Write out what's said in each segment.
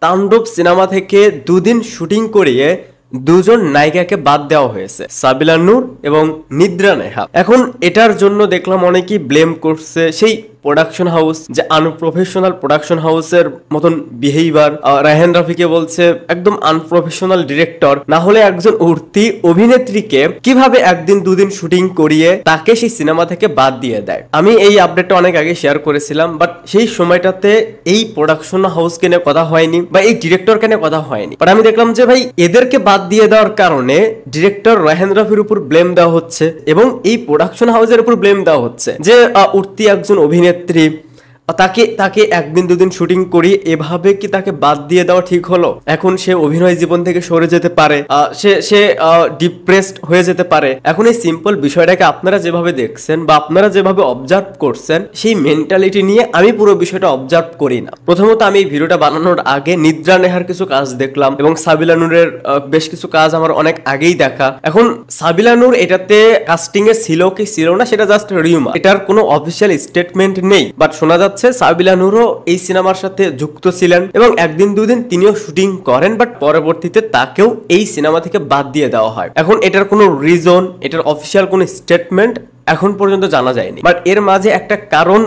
তাণ্ডব সিনেমা থেকে দুদিন শুটিং করিয়ে দুজন নায়িকাকে বাদ দেওয়া হয়েছে, সাবিলা নূর এবং নিদ্রা নেহা। এখন এটার জন্য দেখলাম অনেকেই ব্লেম করছে সেই প্রোডাকশন হাউস, যে আনপ্রফেশনাল প্রোডাকশন হাউসের মতন বিহেভিয়ার। রায়হান রাফিকে বলছে একদম আনপ্রফেশনাল ডিরেক্টর, না হলে একজন উঠতি অভিনেত্রীকে কিভাবে একদিন দুদিন শুটিং করিয়ে তাকে সেই সিনেমা থেকে বাদ দিয়ে দেয়। আমি এই আপডেটটা অনেক আগে শেয়ার করেছিলাম, বাট সেই সময়টাতে এই প্রোডাকশন হাউসকে নিয়ে কথা হয়নি বা এই ডিরেক্টরকে নিয়ে কথা হয়নি। বাট আমি দেখলাম যে ভাই এদেরকে বাদ দিয়ে দেওয়ার কারণে ডিরেক্টর রায়হান রাফির উপর ব্লেম দেওয়া হচ্ছে এবং এই প্রোডাকশন হাউসের উপর ব্লেম দেওয়া হচ্ছে যে উঠতি একজন অভিনেত্রী, তাকে তাকে একদিন দুদিন শুটিং করি এভাবে কি তাকে বাদ দিয়ে দেওয়া ঠিক হলো? এখন সে অভিনয় জীবন থেকে সরে যেতে পারে, সে ডিপ্রেসড হয়ে যেতে পারে। এখন এই সিম্পল বিষয়টাকে আপনারা যেভাবে দেখছেন বা আপনারা যেভাবে অবজার্ভ করছেন, সেই মেন্টালিটি নিয়ে আমি পুরো বিষয়টা অবজার্ভ করি না। প্রথমত আমি এই ভিডিওটা বানানোর আগে নিদ্রা নেহার কিছু কাজ দেখলাম এবং সাবিলা নূরের বেশ কিছু কাজ আমার অনেক আগেই দেখা। এখন সাবিলা নূর এটাতে কাস্টিং এ ছিল কি ছিল না সেটা জাস্ট রিউমার, এটার কোনো অফিসিয়াল স্টেটমেন্ট নেই। বাট শোনা যাচ্ছে সাবিলা নূরও এই সিনেমার সাথে যুক্ত ছিলেন এবং একদিন দুদিন তিনিও শুটিং করেন, বাট পরবর্তীতে তাকেও এই সিনেমা থেকে বাদ দিয়ে দেওয়া হয়। এখন এটার কোনো রিজন, এটার অফিসিয়াল কোনো স্টেটমেন্ট এখন পর্যন্ত জানা যায়নি। বাট এর মাঝে একটা কারণ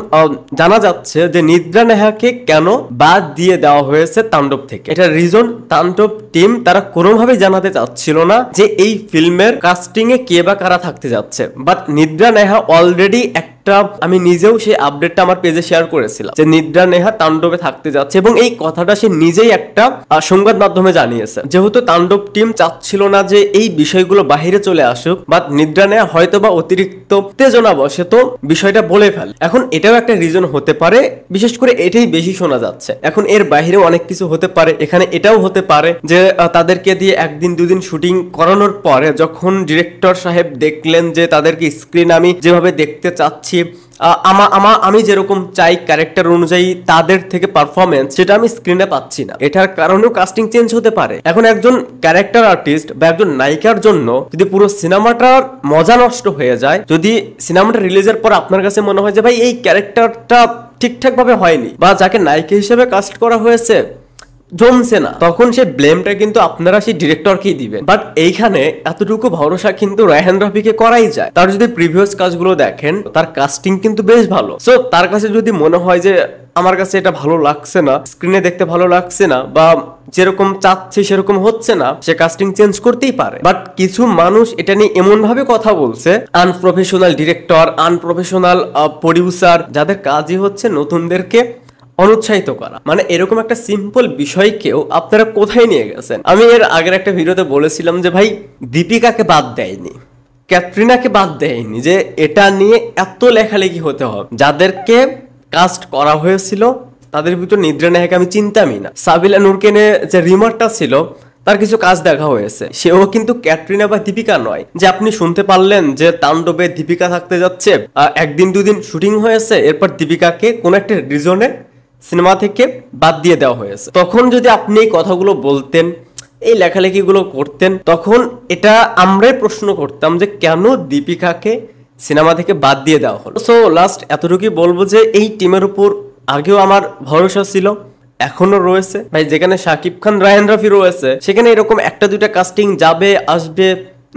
জানা যাচ্ছে যে নিদ্রা নেহাকে কেন বাদ দিয়ে দেওয়া হয়েছে তাণ্ডব থেকে। এটা রিজন তাণ্ডব টিম তারা কোনোভাবেই জানাতে চাচ্ছিল না যে এই ফিল্মের কাস্টিং এ কে বা কারা থাকতে যাচ্ছে। বাট নিদ্রা নেহা অলরেডি আমি নিজেও সেই আপডেটটা আমার পেজে শেয়ার করেছিলাম যে নিদ্রা নেহা তাণ্ডবে থাকতে যাচ্ছে এবং এই কথাটা সে নিজেই একটা সংবাদ মাধ্যমে জানিয়েছে। যেহেতু তাণ্ডব টিম চাচ্ছিল না যে এই বিষয়গুলো বাহিরে চলে আসুক, বাট নিদ্রা নেহা হয়তো বা অতিরিক্ত উত্তেজনা বসে তো বিষয়টা বলে ফেলে। এখন এটাও একটা রিজন হতে পারে, বিশেষ করে এটাই বেশি শোনা যাচ্ছে। এখন এর বাহিরেও অনেক কিছু হতে পারে, এখানে এটাও হতে পারে যে তাদেরকে দিয়ে একদিন দুদিন শুটিং করানোর পরে যখন ডিরেক্টর সাহেব দেখলেন যে তাদেরকে স্ক্রিন আমি যেভাবে দেখতে চাচ্ছি, আমি যেরকম চাই ক্যারেক্টার অনুযায়ী তাদের থেকে পারফরমেন্স, সেটা আমি স্ক্রিনে পাচ্ছি না, এটার কারণেও কাস্টিং চেঞ্জ হতে পারে। এখন একজন ক্যারেক্টার আর্টিস্ট বা একজন নায়িকার জন্য যদি পুরো সিনেমাটার মজা নষ্ট হয়ে যায়, যদি সিনেমাটা রিলিজের পর আপনার কাছে মনে হয় যে ভাই এই ক্যারেক্টারটা ঠিকঠাক ভাবে হয়নি বা যাকে নায়িকা হিসেবে কাস্ট করা হয়েছে জমছে না, তখন সেই ব্লেমটা কিন্তু আপনারা সেই ডিরেক্টরকেই দিবেন। বাট এইখানে এতটুকু ভরসা কিন্তু রায়হান রাফিকে করাই যায়। তার যদি প্রিভিয়াস কাজগুলো দেখেন, তার কাস্টিং কিন্তু বেশ ভালো। সো তার কাছে যদি মনে হয় যে আমার কাছে এটা ভালো লাগছে না, স্ক্রিনে দেখতে ভালো লাগছে না বা যেরকম চাচ্ছে সেরকম হচ্ছে না, সে কাস্টিং চেঞ্জ করতেই পারে। বাট কিছু মানুষ এটা নিয়ে এমন ভাবে কথা বলছে, আনপ্রফেশনাল ডিরেক্টর, আনপ্রফেশনাল প্রডিউসার, যাদের কাজই হচ্ছে নতুনদেরকে অনুৎসাহিত করা। মানে এরকম একটা সিম্পল বিষয়কেও আপনারা কোথায় নিয়ে গেছেন? আমি এর আগের একটা ভিডিওতে বলেছিলাম যে ভাই দীপিকাকে বাদ দেয়নি, ক্যাটরিনাকে বাদ দেয়নি, যে এটা নিয়ে এত লেখালেখি হতে হবে। যাদেরকে কাস্ট করা হয়েছিল তাদের ভিতর নিদ্রা নেহাকে আমি চিনতামই না। সাবিলা নূরকে নিয়ে যে রিমারটা ছিল তার কিছু কাজ দেখা হয়েছে, সেও কিন্তু ক্যাটরিনা বা দীপিকা নয়। যে আপনি শুনতে পারলেন যে তাণ্ডবে দীপিকা থাকতে যাচ্ছে, একদিন দুদিন শুটিং হয়েছে, এরপর দীপিকাকে কোন একটা রিজনে সিনেমা থেকে বাদ দিয়ে দেওয়া হয়েছে। তখন যদি আপনি এই কথাগুলো বলতেন, এই লেখালেখিগুলো করতেন, তখন এটা আমরাই প্রশ্ন করতাম যে কেন দীপিকাকে সিনেমা থেকে বাদ দিয়ে দেওয়া হলো। সো লাস্ট এতটুকুই বলবো যে এই টিমের উপর আগেও আমার ভরসা ছিল, এখনো রয়েছে ভাই। যেখানে শাকিব খান, রায়হান রাফি রয়েছে, সেখানে এরকম একটা দুইটা কাস্টিং যাবে আসবে,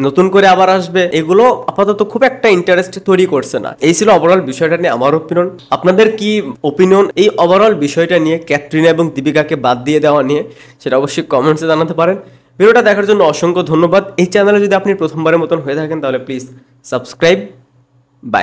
নতুন করে আবার আসবে, এগুলো আপাতত খুব একটা ইন্টারেস্ট তৈরি করছে না। এই ছিল ওভারঅল বিষয়টা নিয়ে আমার ওপিনিয়ন। আপনাদের কি ওপিনিয়ন এই ওভারঅল বিষয়টা নিয়ে, ক্যাটরিনা এবং দীপিকাকে বাদ দিয়ে দেওয়া নিয়ে, সেটা অবশ্যই কমেন্টসে জানাতে পারেন। ভিডিওটা দেখার জন্য অসংখ্য ধন্যবাদ। এই চ্যানেলে যদি আপনি প্রথমবারের মতন হয়ে থাকেন তাহলে প্লিজ সাবস্ক্রাইব। বাই।